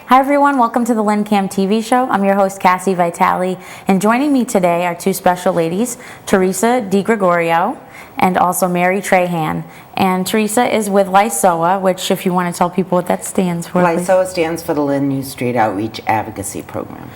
Hi everyone, welcome to the LynnCAM TV Show. I'm your host Cassie Vitali, and joining me today are two special ladies, Teresa DiGregario and also Mary Trahan. And Teresa is with LYSOA, which if you want to tell people what that stands for. LYSOA stands for the Lynn New Street Outreach Advocacy Program.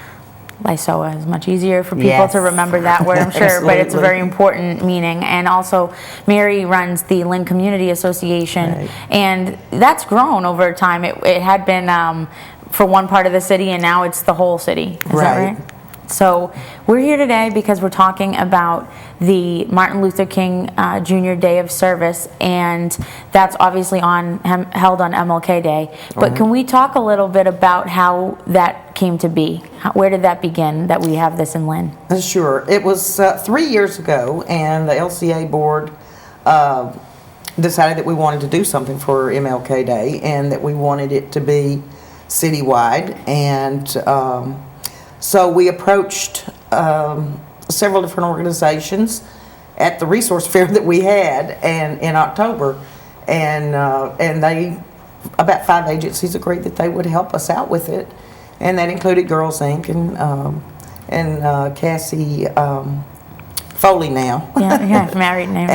LYSOA is much easier for people to remember that word, I'm sure, but it's a very important meaning. And also, Mary runs the Lynn Community Association, and that's grown over time. It had been for one part of the city, and now it's the whole city. Is that right? So we're here today because we're talking about the Martin Luther King Jr. Day of Service, and that's obviously held on MLK Day. But can we talk a little bit about how that came to be? Where did that begin, that we have this in Lynn? Sure. It was 3 years ago, and the LCA board decided that we wanted to do something for MLK Day, and that we wanted it to be citywide. And so we approached several different organizations at the resource fair that we had and in October, and they, about 5 agencies, agreed that they would help us out with it, and that included Girls Inc. and Cassie Foley now. Yeah, married now.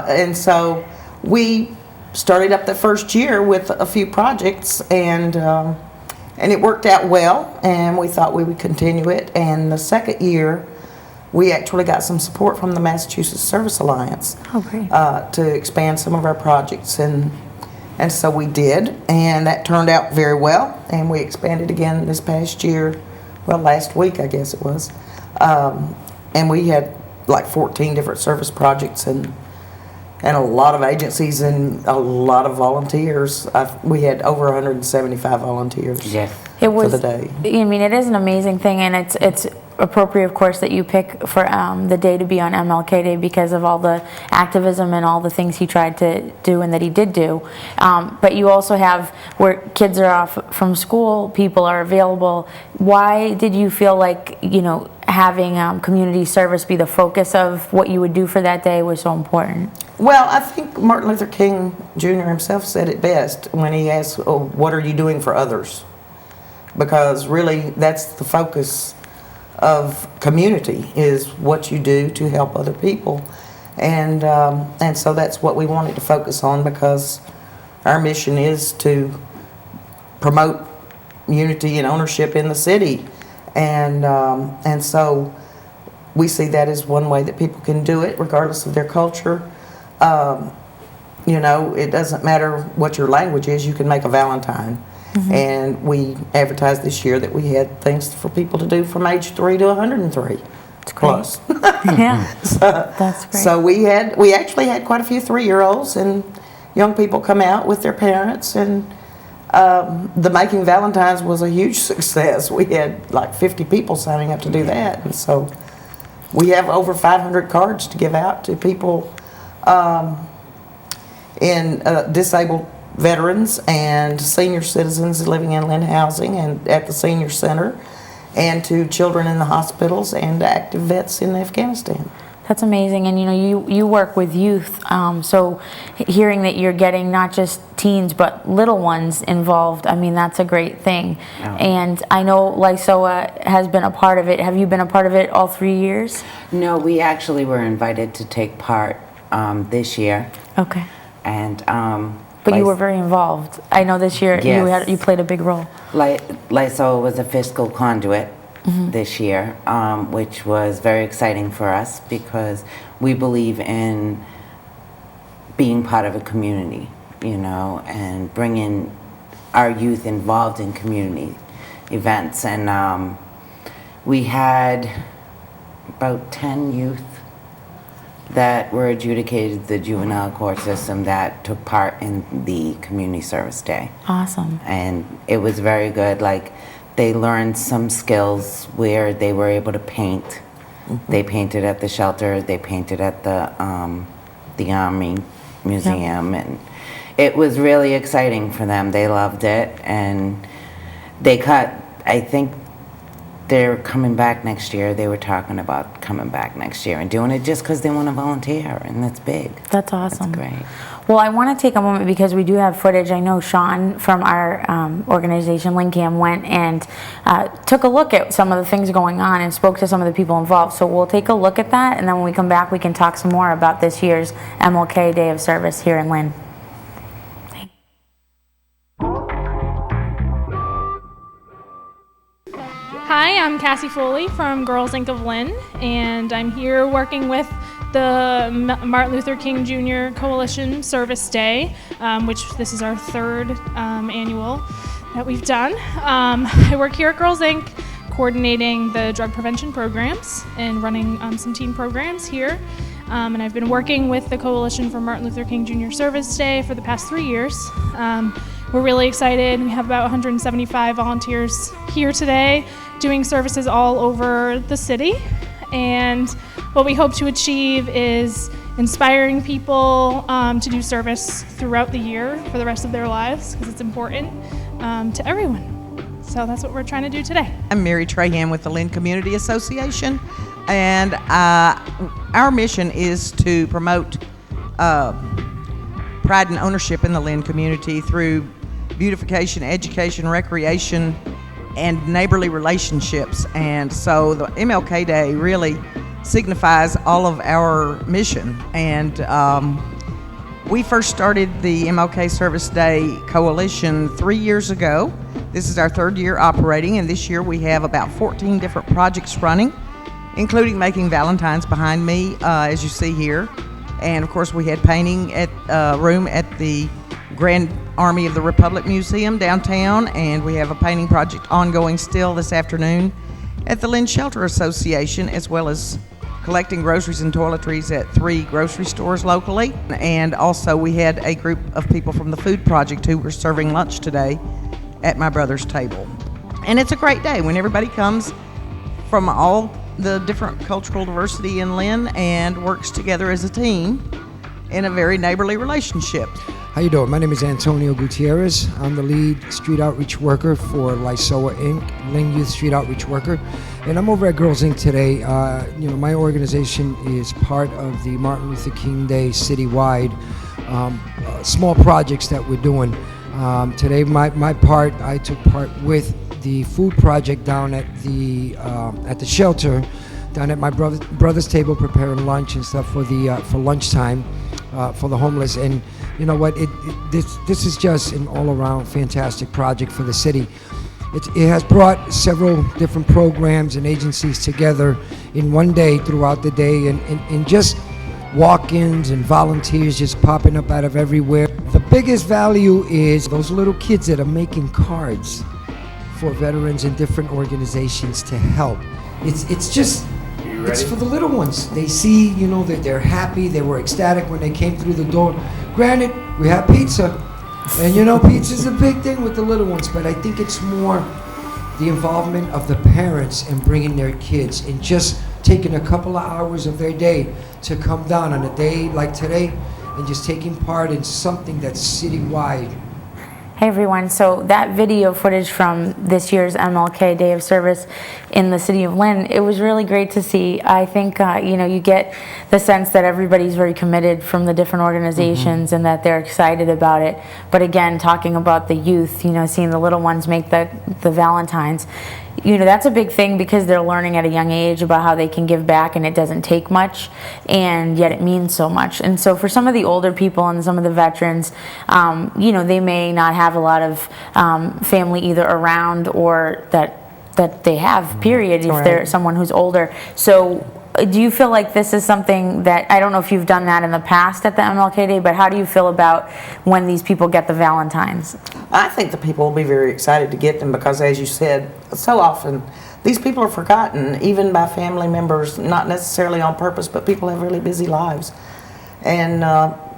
And so we started up the first year with a few projects, and it worked out well, and we thought we would continue it. And the second year, we actually got some support from the Massachusetts Service Alliance to expand some of our projects, and so we did, and that turned out very well. And we expanded again this past year, well, last week I guess it was, and we had like 14 different service projects and a lot of agencies and a lot of volunteers. We had over 175 volunteers for the day. I mean, it is an amazing thing, and it's appropriate, of course, that you pick for the day to be on MLK Day because of all the activism and all the things he tried to do and that he did do. But you also have where kids are off from school, people are available. Why did you feel like, having community service be the focus of what you would do for that day was so important? Well, I think Martin Luther King Jr. himself said it best when he asked, what are you doing for others? Because really that's the focus of community, is what you do to help other people. And so that's what we wanted to focus on, because our mission is to promote unity and ownership in the city. And so we see that as one way that people can do it regardless of their culture. It doesn't matter what your language is, you can make a Valentine. And we advertised this year that we had things for people to do from age 3 to 103 plus. Yeah, that's great. So we actually had quite a few 3-year-olds and young people come out with their parents, and the Making Valentines was a huge success. We had like 50 people signing up to do that, and so we have over 500 cards to give out to people in disabled veterans and senior citizens living in Lynn housing and at the senior center, and to children in the hospitals and active vets in Afghanistan. That's amazing. And you work with youth, so hearing that you're getting not just teens but little ones involved, I mean, that's a great thing. And I know LYSOA has been a part of it. Have you been a part of it all 3 years? No, we actually were invited to take part this year. Okay. And but you were very involved. I know this year you played a big role. LYSOA was a fiscal conduit this year, which was very exciting for us because we believe in being part of a community, and bringing our youth involved in community events. And we had about 10 youth that were adjudicated the juvenile court system that took part in the community service day. Awesome. And it was very good. Like, they learned some skills where they were able to paint. They painted at the shelter, they painted at the Army Museum, and it was really exciting for them. They loved it, and they cut, I think they're coming back next year. They were talking about coming back next year and doing it just because they want to volunteer, and that's big. That's awesome. That's great. Well, I want to take a moment because we do have footage. I know Sean from our organization, LynnCAM, went and took a look at some of the things going on and spoke to some of the people involved. So we'll take a look at that, and then when we come back, we can talk some more about this year's MLK Day of Service here in Lynn. Hi, I'm Cassie Foley from Girls Inc. of Lynn, and I'm here working with the Martin Luther King Jr. Coalition Service Day, which this is our third annual that we've done. I work here at Girls Inc. coordinating the drug prevention programs and running some team programs here. And I've been working with the Coalition for Martin Luther King Jr. Service Day for the past 3 years. We're really excited. We have about 175 volunteers here today doing services all over the city. And what we hope to achieve is inspiring people to do service throughout the year for the rest of their lives, because it's important to everyone. So that's what we're trying to do today. I'm Mary Trahan with the Lynn Community Association, and our mission is to promote pride and ownership in the Lynn community through beautification, education, recreation, and neighborly relationships. And so the MLK Day really signifies all of our mission. And we first started the MLK Service Day Coalition 3 years ago. This is our third year operating, and this year we have about 14 different projects running, including making Valentine's behind me, as you see here. And of course we had painting at room at the Grand Army of the Republic Museum downtown, and we have a painting project ongoing still this afternoon at the Lynn Shelter Association, as well as collecting groceries and toiletries at 3 grocery stores locally. And also we had a group of people from the Food Project who were serving lunch today at my brother's table. And it's a great day when everybody comes from all the different cultural diversity in Lynn and works together as a team in a very neighborly relationship. How you doing? My name is Antonio Gutierrez. I'm the lead street outreach worker for LYSOA Inc., Lynn Youth Street Outreach Worker, and I'm over at Girls Inc. today. My organization is part of the Martin Luther King Day citywide small projects that we're doing. Today, I took part with the food project down at the shelter, down at my brother's table, preparing lunch and stuff for lunchtime for the homeless. And you know what? This is just an all-around fantastic project for the city. It has brought several different programs and agencies together in one day throughout the day, and just walk-ins and volunteers just popping up out of everywhere. The biggest value is those little kids that are making cards for veterans and different organizations to help. It's for the little ones. They see, that they're happy, they were ecstatic when they came through the door. Granted, we have pizza, and pizza's a big thing with the little ones, but I think it's more the involvement of the parents and bringing their kids and just taking a couple of hours of their day to come down on a day like today and just taking part in something that's citywide. Hey everyone, so that video footage from this year's MLK Day of Service in the city of Lynn, it was really great to see. I think, you get the sense that everybody's very committed from the different organizations and that they're excited about it. But again, talking about the youth, seeing the little ones make the Valentines, that's a big thing because they're learning at a young age about how they can give back, and it doesn't take much, and yet it means so much. And so for some of the older people and some of the veterans, they may not have a lot of family either around or that they have, period, if they're someone who's older. So do you feel like this is something that, I don't know if you've done that in the past at the MLK Day, but how do you feel about when these people get the Valentines? I think the people will be very excited to get them because, as you said, so often these people are forgotten, even by family members, not necessarily on purpose, but people have really busy lives. And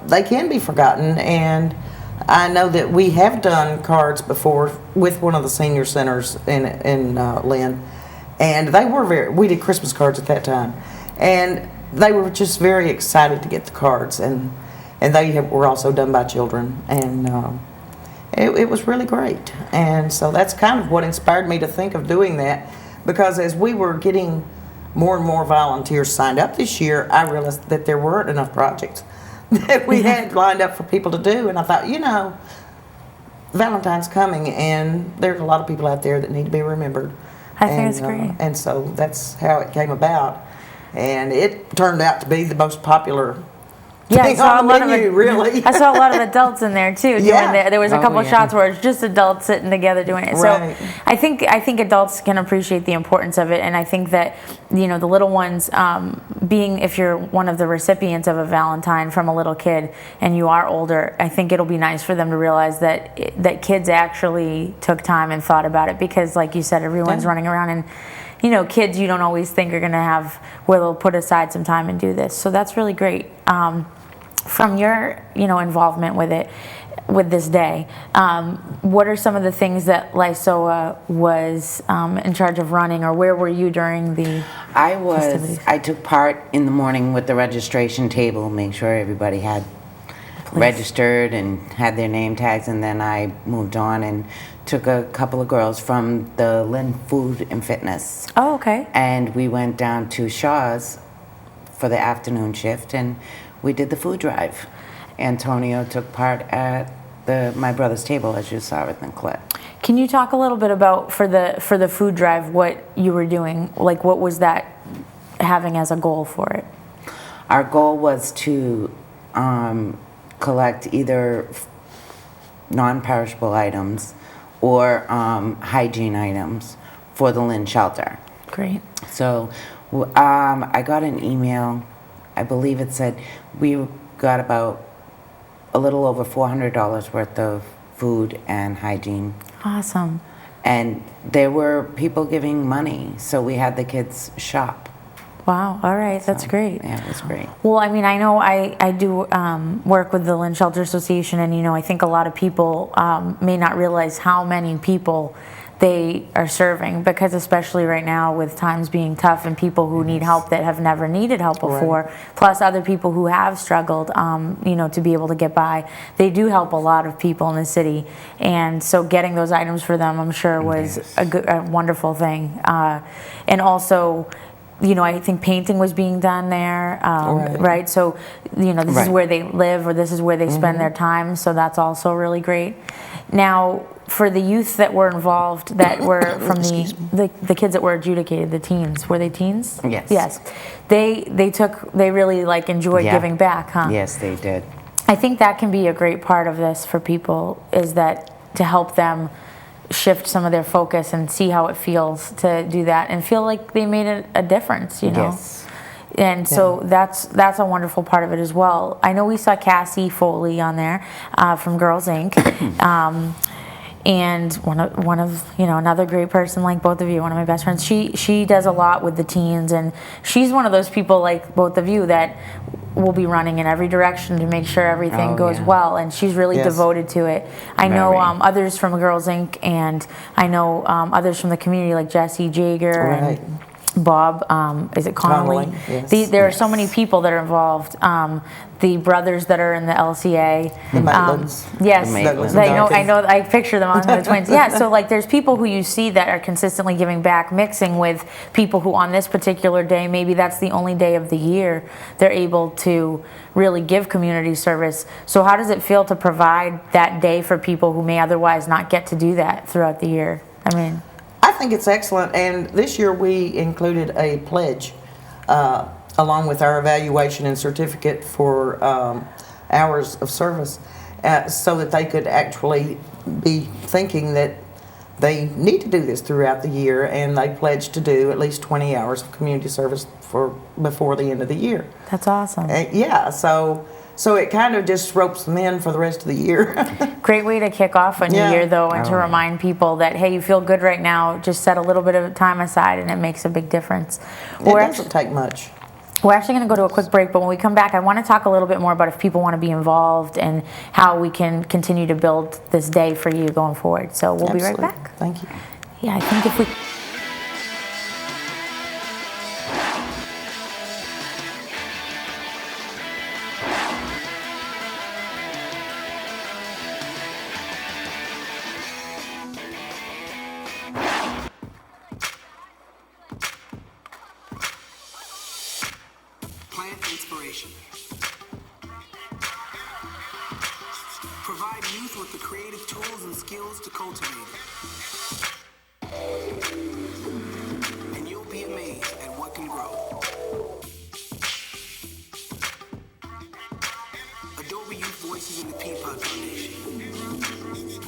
they can be forgotten. And I know that we have done cards before with one of the senior centers in Lynn. And they were we did Christmas cards at that time. And they were just very excited to get the cards. And they were also done by children. And it was really great. And so that's kind of what inspired me to think of doing that. because as we were getting more and more volunteers signed up this year, I realized that there weren't enough projects that we had lined up for people to do. And I thought, Valentine's coming, and there's a lot of people out there that need to be remembered. I think it's great. And so that's how it came about. And it turned out to be the most popular thing on the menu, really. I saw a lot of adults in there too. There was a couple shots where it's just adults sitting together doing it. Right. So I think adults can appreciate the importance of it, and I think that the little ones, if you're one of the recipients of a Valentine from a little kid and you are older, I think it'll be nice for them to realize that kids actually took time and thought about it, because like you said, everyone's running around and. Kids you don't always think are going to have where they'll put aside some time and do this. So that's really great. From your, involvement with this day, what are some of the things that LYSOA was in charge of running, or where were you during the festivities? I took part in the morning with the registration table, make sure everybody had registered and had their name tags, and then I moved on and took a couple of girls from the Lynn Food and Fitness. Oh, okay. And we went down to Shaw's for the afternoon shift, and we did the food drive. Antonio took part at my brother's table, as you saw with the clip. Can you talk a little bit about for the food drive what you were doing? Like, what was that having as a goal for it? Our goal was to collect either non-perishable items or hygiene items for the Lynn shelter. Great. So I got an email, I believe it said we got about a little over $400 worth of food and hygiene. Awesome. And there were people giving money, so we had the kids shop. Wow, all right, that's great. Yeah, it was great. Well, I mean, I know I do work with the Lynn Shelter Association, and I think a lot of people may not realize how many people they are serving, because especially right now with times being tough and people who need help that have never needed help before, plus other people who have struggled, to be able to get by, they do help a lot of people in the city, and so getting those items for them, I'm sure, was a wonderful thing, and also. I think painting was being done there, right? So, this is where they live, or this is where they spend their time, so that's also really great. Now, for the youth that were involved, that were from the kids that were adjudicated, the teens, were they teens? Yes. Yes. They really enjoyed giving back, huh? Yes, they did. I think that can be a great part of this for people, is that to help them shift some of their focus and see how it feels to do that and feel like they made a difference, Yes. And so that's a wonderful part of it as well. I know we saw Cassie Foley on there from Girls Inc. And one of another great person, like both of you, one of my best friends. She does a lot with the teens, and she's one of those people like both of you that will be running in every direction to make sure everything goes well, and she's really devoted to it. I know others from Girls Inc. and I know others from the community like Jesse Jager and Bob, is it Connolly? Yes. There are so many people that are involved. The brothers that are in the LCA. The Maitlands. Yes, The Maitlands. I know, I picture them on the twins. Yeah, so there's people who you see that are consistently giving back, mixing with people who on this particular day, maybe that's the only day of the year, they're able to really give community service. So how does it feel to provide that day for people who may otherwise not get to do that throughout the year? I think it's excellent, and this year we included a pledge along with our evaluation and certificate for hours of service, so that they could actually be thinking that they need to do this throughout the year, and they pledged to do at least 20 hours of community service before the end of the year. That's awesome. So it kind of just ropes them in for the rest of the year. Great way to kick off a new year, though, and to remind people that, hey, you feel good right now, just set a little bit of time aside and it makes a big difference. It doesn't take much. We're actually going to go to a quick break, but when we come back, I want to talk a little bit more about if people want to be involved and how we can continue to build this day for you going forward. So we'll be right back. Thank you. Yeah, I think if we... inspiration. Provide youth with the creative tools and skills to cultivate it. And you'll be amazed at what can grow. Adobe Youth Voices in the Peapod Foundation.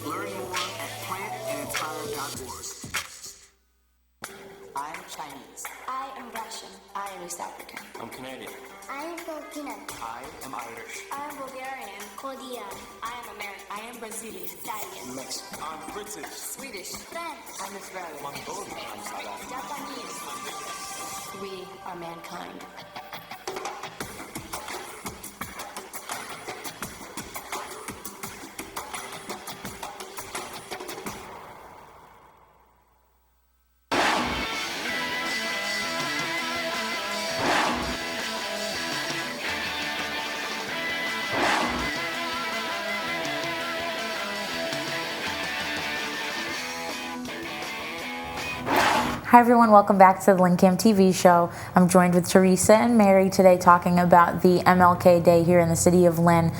Learn more at plantandinspire.org. I'm Chinese. I am Russian. I am East African. I'm Canadian. I am Filipino. I am Irish. I am Bulgarian. Korean. I am American. I am Brazilian. Italian. Mexican. I'm British. Swedish. French. I'm Israeli. Mongolian. I'm South African. Japanese. We are mankind. Hi everyone, welcome back to the LynnCAM TV Show. I'm joined with Teresa and Mary today talking about the MLK Day here in the city of Lynn.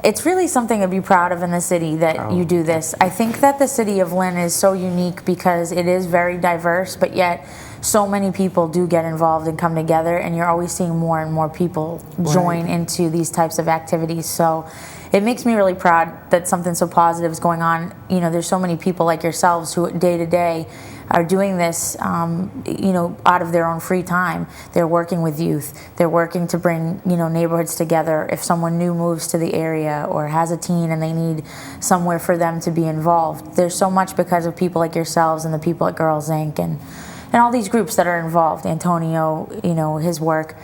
It's really something to be proud of in the city that you do this. I think that the city of Lynn is so unique because it is very diverse, but yet so many people do get involved and come together, and you're always seeing more and more people join into these types of activities. So it makes me really proud that something so positive is going on. You know, there's so many people like yourselves who day to day are doing this, you know, out of their own free time. They're working with youth. They're working to bring, you know, neighborhoods together. If someone new moves to the area or has a teen and they need somewhere for them to be involved, there's so much because of people like yourselves and the people at Girls Inc. and all these groups that are involved. Antonio, you know, his work.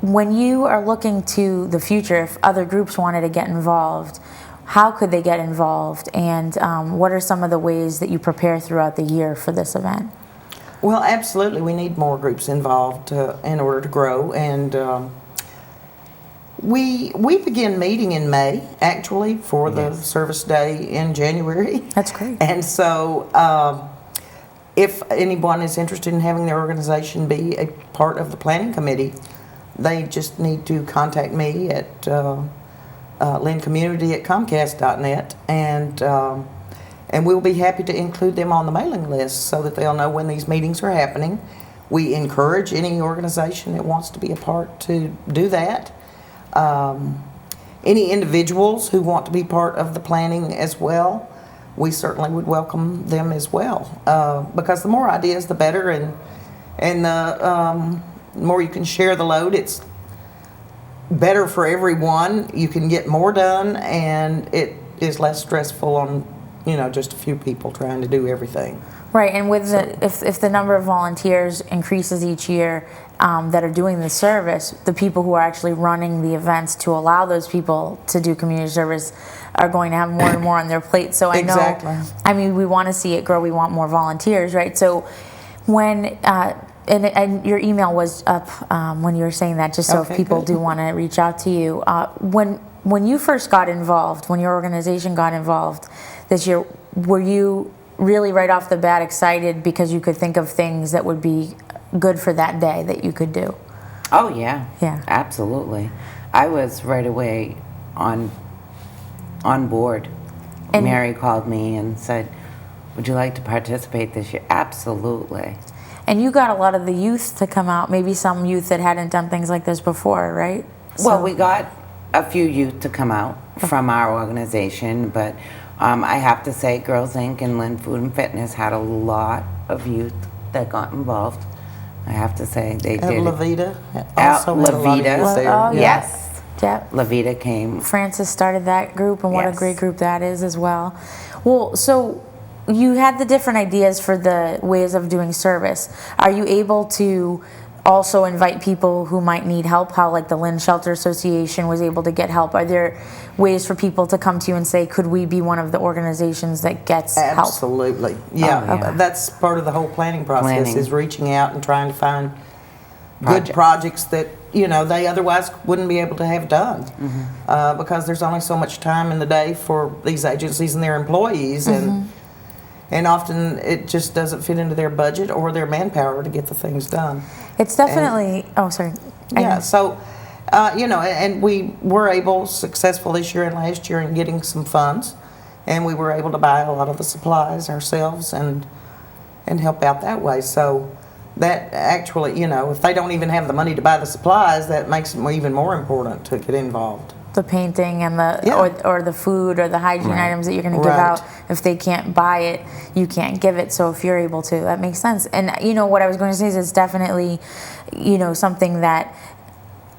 When you are looking to the future, if other groups wanted to get involved, how could they get involved, and what are some of the ways that you prepare throughout the year for this event? Well, absolutely, we need more groups involved in order to grow, and we begin meeting in May, actually, for the service day in January. That's great. And so if anyone is interested in having their organization be a part of the planning committee, they just need to contact me at LynnCommunity@Comcast.net, and we'll be happy to include them on the mailing list so that they'll know when these meetings are happening. We encourage any organization that wants to be a part to do that. Any individuals who want to be part of the planning as well, we certainly would welcome them as well, because the more ideas, the better, and the more you can share the load, it's better for everyone. You can get more done, and it is less stressful on, you know, just a few people trying to do everything. Right, and with if the number of volunteers increases each year that are doing the service, the people who are actually running the events to allow those people to do community service are going to have more and more on their plate. So I know, I mean, we want to see it grow. We want more volunteers, right? So when and your email was up when you were saying that, just so if people do want to reach out to you. When you first got involved, when your organization got involved this year, were you really right off the bat excited because you could think of things that would be good for that day that you could do? Oh yeah, yeah, absolutely. I was right away on board. And Mary called me and said, "Would you like to participate this year?" Absolutely. And you got a lot of the youth to come out, maybe some youth that hadn't done things like this before, right? Well, we got a few youth to come out from our organization, but I have to say Girls Inc. and Lynn Food and Fitness had a lot of youth that got involved. I have to say they did. Levita also had a lot of youth there. Oh, yes. Yeah. Levita came. Francis started that group, and what a great group that is as well. Well, so you had the different ideas for the ways of doing service. Are you able to also invite people who might need help, how like the Lynn Shelter Association was able to get help? Are there ways for people to come to you and say, could we be one of the organizations that gets help? Absolutely. Yeah. That's part of the whole planning process, is reaching out and trying to find good projects that, you know, they otherwise wouldn't be able to have done, because there's only so much time in the day for these agencies and their employees, and often it just doesn't fit into their budget or their manpower to get the things done. It's definitely, oh, sorry. Yeah, so You know, and we were successful this year and last year in getting some funds, and we were able to buy a lot of the supplies ourselves and help out that way. So that actually, you know, if they don't even have the money to buy the supplies, that makes it even more important to get involved. The painting and the Yeah. or the food or the hygiene items that you're going to give Right. out. If they can't buy it, you can't give it. So if you're able to, that makes sense. And you know what I was going to say is it's definitely, you know, something that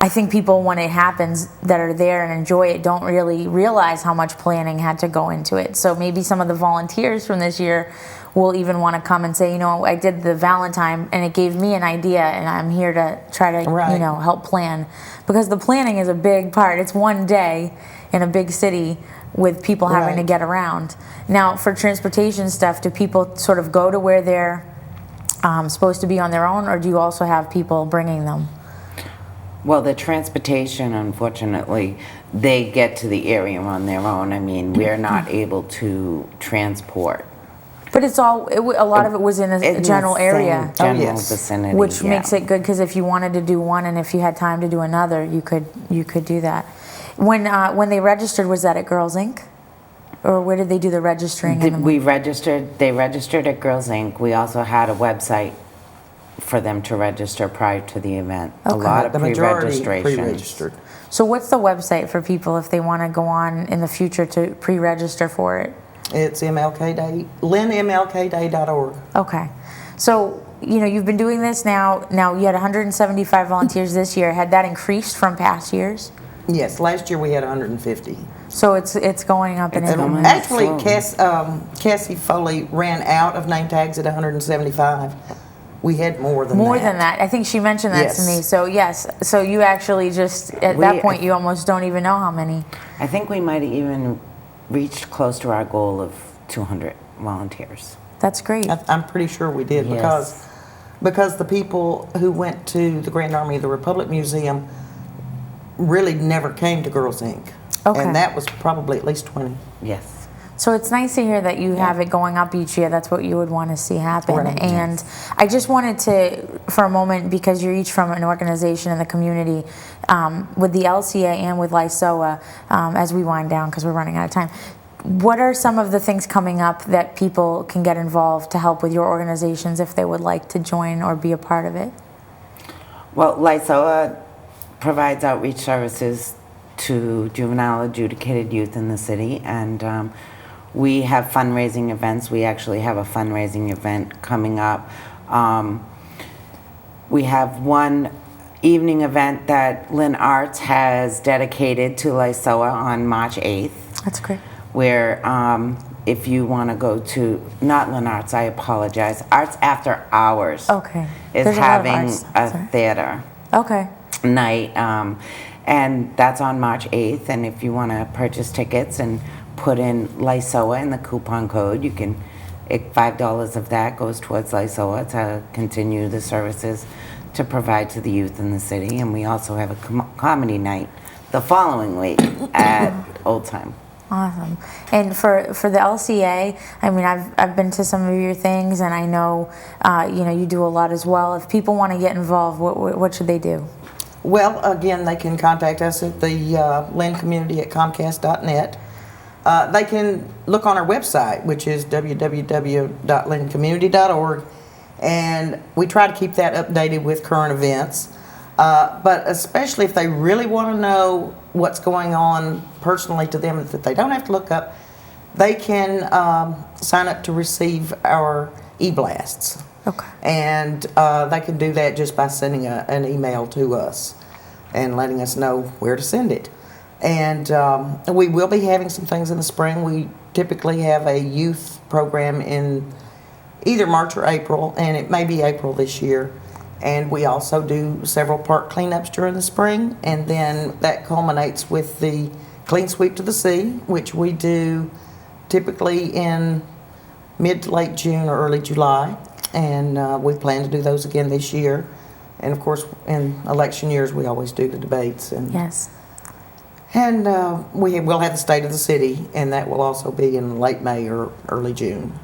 I think people, when it happens, that are there and enjoy it, don't really realize how much planning had to go into it. So maybe some of the volunteers from this year will even want to come and say, you know, I did the Valentine and it gave me an idea, and I'm here to try to, you know, help plan. Because the planning is a big part. It's one day in a big city with people having to get around. Now, for transportation stuff, do people sort of go to where they're supposed to be on their own, or do you also have people bringing them? Well, the transportation, unfortunately, they get to the area on their own. I mean, we're not able to transport. But it's all, a lot of it was in a general area. General vicinity, Which makes it good, because if you wanted to do one and if you had time to do another, you could do that. When they registered, was that at Girls Inc.? Or where did they do the registering? They registered at Girls Inc. We also had a website for them to register prior to the event. A lot of pre-registration. So what's the website for people if they want to go on in the future to pre-register for it? It's MLK Day, LynnMLKday.org. Okay. So, you know, you've been doing this now you had 175 volunteers this year. Had that increased from past years? Yes, last year we had 150. So it's going up and And actually, Cassie Foley ran out of name tags at 175. We had more than that. More than that. I think she mentioned that to me. So yes, so you actually just, at that point, you almost don't even know how many. I think we might have even reached close to our goal of 200 volunteers. That's great. I'm pretty sure we did, because the people who went to the Grand Army of the Republic Museum really never came to Girls Inc. Okay. And that was probably at least 20. Yes. So it's nice to hear that you have it going up each year. That's what you would want to see happen. Right. And I just wanted to, for a moment, because you're each from an organization in the community, with the LCA and with LYSOA, as we wind down because we're running out of time, what are some of the things coming up that people can get involved to help with your organizations if they would like to join or be a part of it? Well, LYSOA provides outreach services to juvenile adjudicated youth in the city, and we have fundraising events. We actually have a fundraising event coming up. We have one evening event that Lynn Arts has dedicated to LYSOA on March 8th. That's great. Where if you want to go to, not Lynn Arts, I apologize, Arts After Hours is having a theater night. And that's on March 8th. And if you want to purchase tickets and put in LYSOA in the coupon code, you can, $5 of that goes towards LYSOA to continue the services to provide to the youth in the city. And we also have a comedy night the following week at Old Time. Awesome. And for the LCA, I mean, I've been to some of your things, and I know, you know, you do a lot as well. If people want to get involved, what should they do? Well, again, they can contact us at the LynnCommunity@comcast.net. They can look on our website, which is www.LynnCommunity.org, and we try to keep that updated with current events. But especially if they really want to know what's going on personally to them that they don't have to look up, they can sign up to receive our e-blasts. Okay. And they can do that just by sending an email to us and letting us know where to send it. And we will be having some things in the spring. We typically have a youth program in either March or April, and it may be April this year. And we also do several park cleanups during the spring, and then that culminates with the Clean Sweep to the Sea, which we do typically in mid to late June or early July. And we plan to do those again this year. And of course, in election years, we always do the debates. And And we will have the State of the City, and that will also be in late May or early June.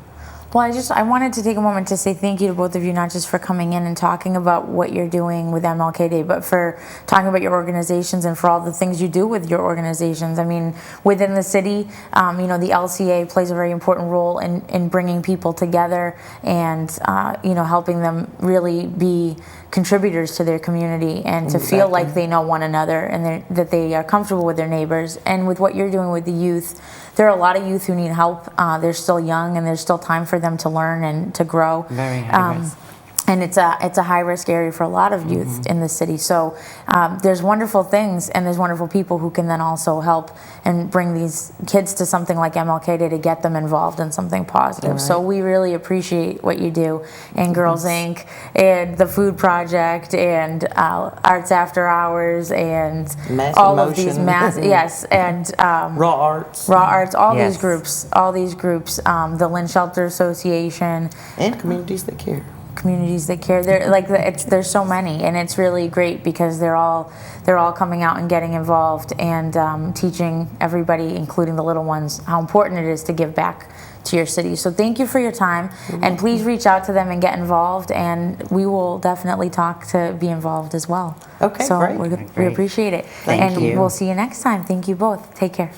Well, I wanted to take a moment to say thank you to both of you, not just for coming in and talking about what you're doing with MLK Day, but for talking about your organizations and for all the things you do with your organizations. I mean, within the city, the LCA plays a very important role in bringing people together and, helping them really be contributors to their community and to feel like they know one another and that they are comfortable with their neighbors. And with what you're doing with the youth, there are a lot of youth who need help. They're still young and there's still time for them to learn and to grow. Very high risk. And it's a high risk area for a lot of youth in the city. So there's wonderful things and there's wonderful people who can then also help and bring these kids to something like MLK Day to get them involved in something positive. Right. So we really appreciate what you do in Girls Inc. and the Food Project and Arts After Hours and all of these and Raw Arts, all these groups, the Lynn Shelter Association and Communities That Care. Communities that care. There's so many, and it's really great because they're all coming out and getting involved and teaching everybody, including the little ones, how important it is to give back to your city. So thank you for your time, and please reach out to them and get involved, and we will definitely talk to be involved as well. Okay, so great. we appreciate it. Thank you. We'll see you next time. Thank you both. Take care.